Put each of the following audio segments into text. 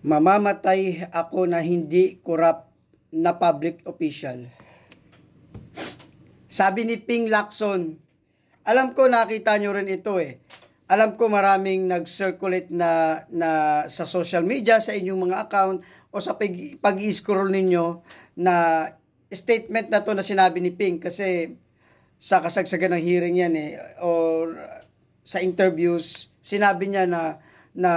Mamamatay ako na hindi korap na public official. Sabi ni Ping Lacson, alam ko nakita nyo rin ito eh. Alam ko maraming nag-circulate na sa social media, sa inyong mga account, o sa pag-i-scroll ninyo na statement na to na sinabi ni Ping, kasi sa kasagsagan ng hearing yan eh, or sa interviews, sinabi niya na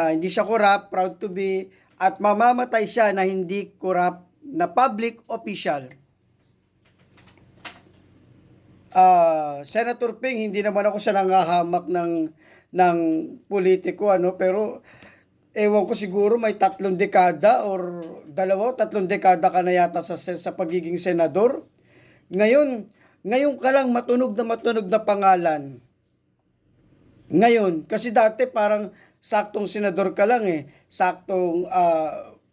hindi siya corrupt, proud to be, at mamamatay siya na hindi corrupt na public official. Senator Ping, hindi naman ako siya nangahamak ng politiko, pero ewan ko, siguro may 3 dekada or 2-3 dekada ka na yata sa pagiging senador. Ngayon ka lang matunog na pangalan. Ngayon, kasi dati parang saktong senador ka lang eh. Saktong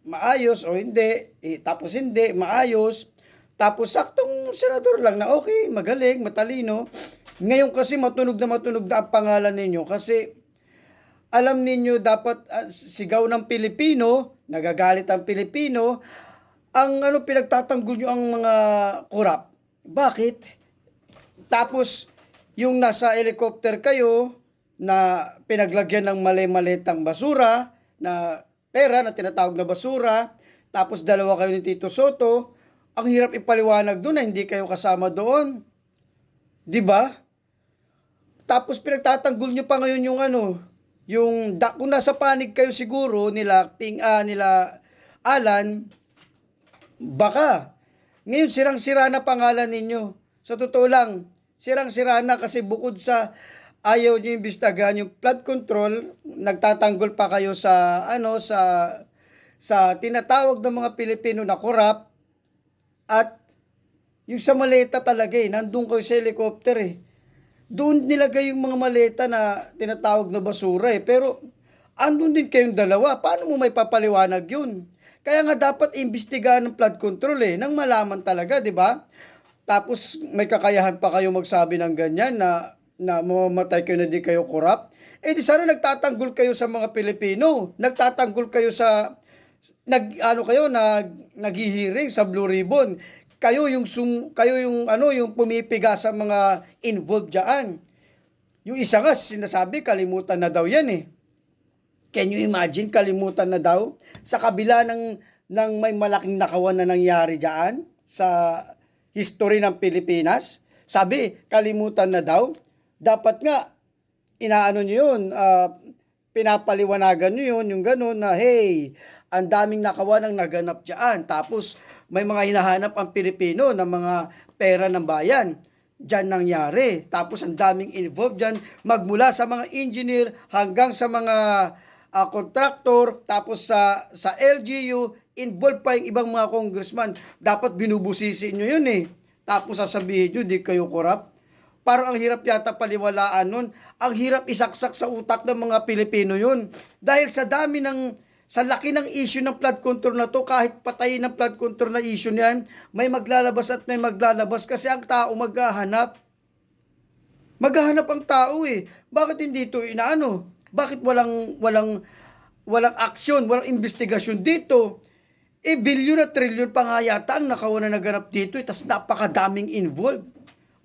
maayos o hindi, tapos hindi, maayos. Tapos saktong senador lang na okay, magaling, matalino. Ngayon kasi matunog na ang pangalan ninyo kasi alam ninyo dapat sigaw ng Pilipino, nagagalit ang Pilipino, ang pinagtatanggol nyo ang mga korap. Bakit? Tapos yung nasa helicopter kayo na pinaglagyan ng mali-malitang basura, na pera na tinatawag na basura, tapos 2 kayo ni Tito Soto, ang hirap ipaliwanag doon na hindi kayo kasama doon. 'Di ba? Tapos pinagtatanggol nyo pa ngayon kung nasa panig kayo siguro nila Alan, baka ngayon sirang-sira na pangalan ninyo. Sa totoo lang, sirang-sira na kasi bukod sa ayaw nyo imbestigahan yung flood control, nagtatanggol pa kayo sa tinatawag ng mga Pilipino na korap, at yung sa maleta talaga nandun kayo sa helicopter Doon nilagay yung mga maleta na tinatawag na basura pero andun din kayong dalawa. Paano mo may papaliwanag yun? Kaya nga dapat imbestigahan ng flood control nang malaman talaga, di ba? Tapos may kakayahan pa kayo magsabi ng ganyan na mamamatay kayo na di kayo korap. Di sana nagtatanggol kayo sa mga Pilipino. Nagtatanggol kayo naghihiring sa Blue Ribbon. Kayo yung pumipiga sa mga involved diyan. Yung isa nga sinasabi kalimutan na daw yan Can you imagine, kalimutan na daw sa kabila ng may malaking nakawan na nangyari diyan sa history ng Pilipinas? Sabi, kalimutan na daw. Dapat nga pinapaliwanagan niyo yung gano'n na hey, ang daming nakawan ang naganap diyan. Tapos may mga hinahanap ang Pilipino ng mga pera ng bayan. Diyan nangyari. Tapos ang daming involved diyan, magmula sa mga engineer hanggang sa mga contractor, tapos sa LGU, involved pa yung ibang mga congressman. Dapat binubusisi nyo yun Tapos sasabihin nyo, di kayo korap. Parang ang hirap yata paliwalaan nun. Ang hirap isaksak sa utak ng mga Pilipino yun. Dahil sa laki ng issue ng flood control na to, kahit patayin ng flood control na issue niyan, may maglalabas at may maglalabas kasi ang tao maghahanap. Maghahanap ang tao Bakit hindi ito Bakit walang aksyon, walang investigasyon dito? Bilyon at trilyon pa nga yata ang nakawan na naganap dito tas napakadaming involved.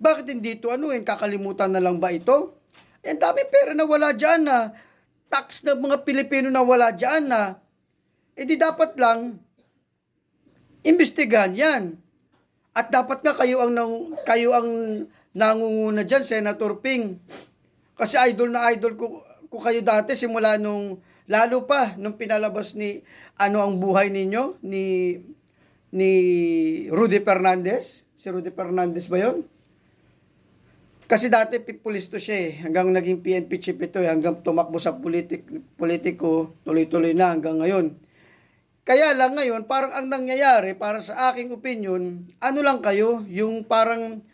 Bakit hindi ito kakalimutan na lang ba ito? Ang dami pera na wala dyan tax ng mga Pilipino na wala dyan di dapat lang imbestigahan yan. At dapat nga kayo ang nangunguna dyan, Senator Ping. Kasi idol na idol ko kayo dati simula lalo pa nung pinalabas ang buhay ninyo ni Rudy Fernandez. Si Rudy Fernandez ba yon? Kasi dati pipulisto siya hanggang naging PNP chief ito hanggang tumakbo sa politiko, tuloy-tuloy na hanggang ngayon. Kaya lang ngayon, parang ang nangyayari, para sa aking opinion, lang kayo, yung parang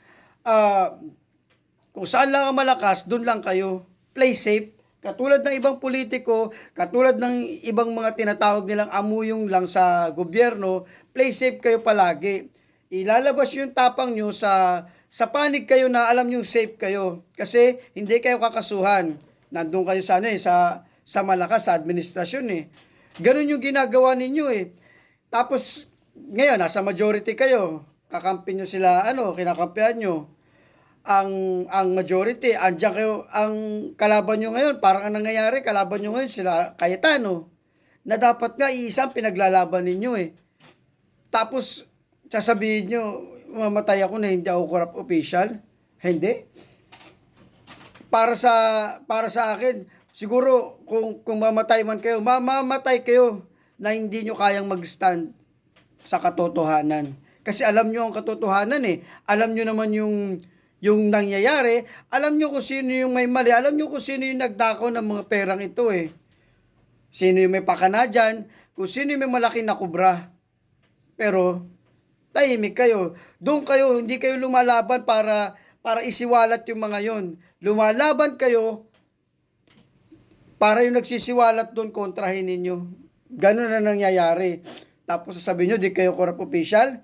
kung saan lang ang malakas, doon lang kayo. Play safe. Katulad ng ibang politiko, katulad ng ibang mga tinatawag nilang amuyong lang sa gobyerno, play safe kayo palagi. Ilalabas yung tapang nyo sa panig kayo na alam nyo safe kayo. Kasi hindi kayo kakasuhan. Nandun kayo sa malakas sa administrasyon Ganun yung ginagawa ninyo eh. Tapos, ngayon, nasa majority kayo. Kakampi nyo sila, kinakampihan nyo. Ang majority, andyan kayo, ang kalaban nyo ngayon, parang ang nangyayari, kalaban nyo ngayon sila Cayetano. Na dapat nga, iisang pinaglalaban ninyo eh. Tapos, sasabihin nyo, mamatay ako na hindi ako corrupt official. Hindi. Para sa akin, siguro kung mamatay man kayo, mamamatay kayo na hindi nyo kayang mag-stand sa katotohanan. Kasi alam nyo ang katotohanan eh. Alam nyo naman yung nangyayari. Alam nyo kung sino yung may mali. Alam nyo kung sino yung nagdako ng mga perang ito eh. Sino yung may pakana dyan. Kung sino yung may malaki na kubra. Pero, tahimik kayo. Doon kayo, hindi kayo lumalaban para isiwalat yung mga yon. Lumalaban kayo para yung nagsisiwalat doon kontrahin ninyo. Ganun na nangyayari. Tapos sasabihin nyo, di kayo corrupt official.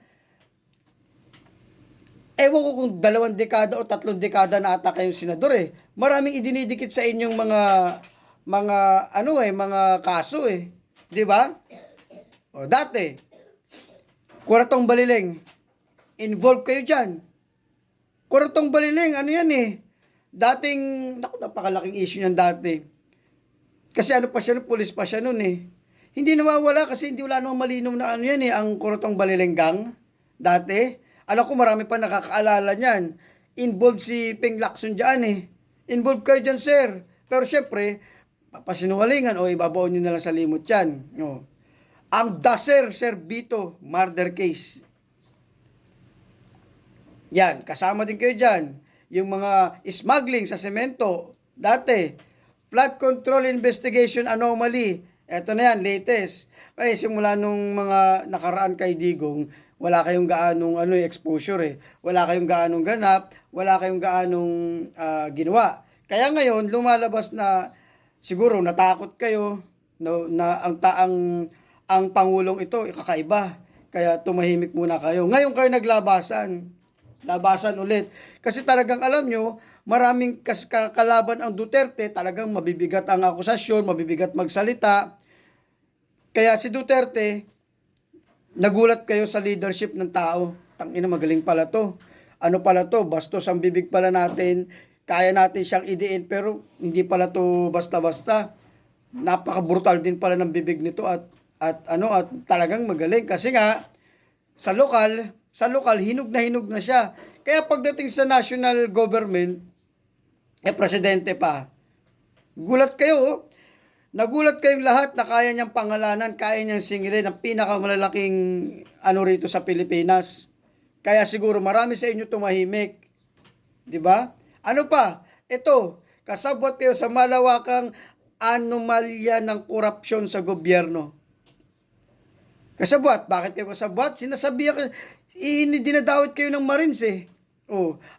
Ewan ko kung 2 dekada o 3 dekada na ata kayong senador eh. Maraming idinidikit sa inyong mga kaso eh. Di ba? O dati, Kuratong Baliling, involved kayo dyan. Kuratong Baliling, ano yan eh. Dating, napakalaking issue niyan dati. Kasi pa siya, pulis pa siya noon eh. Hindi nawawala kasi hindi wala namang malinaw na ano yan eh, ang Kuratong Baliling gang. Dati, alam ko marami pa nakakaalala niyan. Involved si Ping Lacson dyan eh. Involved kayo dyan, sir. Pero syempre, papasinungalingan o ibabaon nyo na lang sa limot yan. No. Ang Daser Servito murder case. Yan, kasama din kayo dyan. Yung mga smuggling sa semento, dati, flood control investigation anomaly, eto na yan, latest. Kaya simula nung mga nakaraan kay Digong, wala kayong gaanong exposure eh. Wala kayong gaanong ganap, wala kayong gaanong ginawa. Kaya ngayon, lumalabas na siguro natakot kayo na ang Pangulong ito, kakaiba. Kaya tumahimik muna kayo. Ngayon kayo naglabasan. Labasan ulit. Kasi talagang alam nyo, maraming kalaban ang Duterte, talagang mabibigat ang akusasyon, mabibigat magsalita. Kaya si Duterte, nagulat kayo sa leadership ng tao. Tangina, magaling pala to. Ano pala to? Bastos ang bibig pala natin. Kaya natin siyang idiin, pero hindi pala to basta-basta. Napaka-brutal din pala ng bibig nito at talagang magaling. Kasi nga, sa lokal, hinog na siya. Kaya pagdating sa national government, presidente pa. Gulat kayo, nagulat kayong lahat na kaya niyang pangalanan, kaya niyang singilin ang pinakamalalaking rito sa Pilipinas. Kaya siguro marami sa inyo tumahimik. 'Di ba? Ano pa? Ito, kasabwat kayo sa malawakang anomalya ng korupsyon sa gobyerno. Kasabwat, bakit kayo kasabwat? Sinasabihan dinadawit kayo ng Marines eh.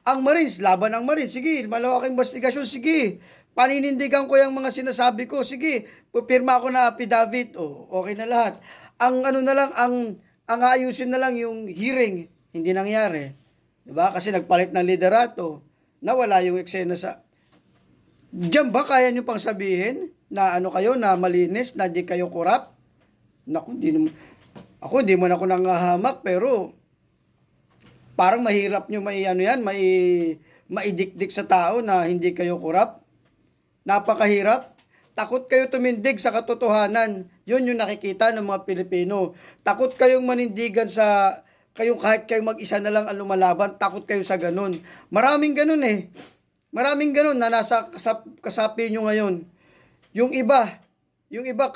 Ang Marines, laban ang Marines. Sige, malawaking investigasyon, sige. Paninindigan ko yung mga sinasabi ko, sige. Pupirma ako na affidavit, okay na lahat. Ang ayusin na lang yung hearing, hindi nangyari. 'Di ba? Kasi nagpalit ng liderato. Nawala yung eksena sa diyan ba kaya nyo pang sabihin na kayo, na malinis, na di kayo corrupt? Naku, hindi man ako nangahamak, pero parang mahirap nyo maidikdik sa tao na hindi kayo corrupt. Napakahirap. Takot kayo tumindig sa katotohanan. Yun yung nakikita ng mga Pilipino. Takot kayong manindigan kahit kayong mag-isa na lang ang lumalaban, takot kayo sa ganun. Maraming ganun eh. Maraming ganun na nasa kasapi nyo ngayon. Yung iba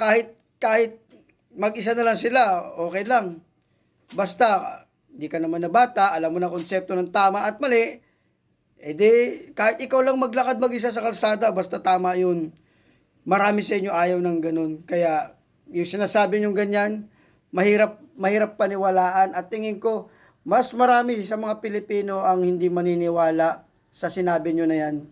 kahit mag-isa na lang sila, okay lang. Basta, di ka naman na bata, alam mo na konsepto ng tama at mali, kahit ikaw lang maglakad mag-isa sa kalsada, basta tama yun. Marami sa inyo ayaw ng ganun. Kaya, yung sinasabi nyo ganyan, mahirap paniwalaan. At tingin ko, mas marami sa mga Pilipino ang hindi maniniwala sa sinabi nyo na yan.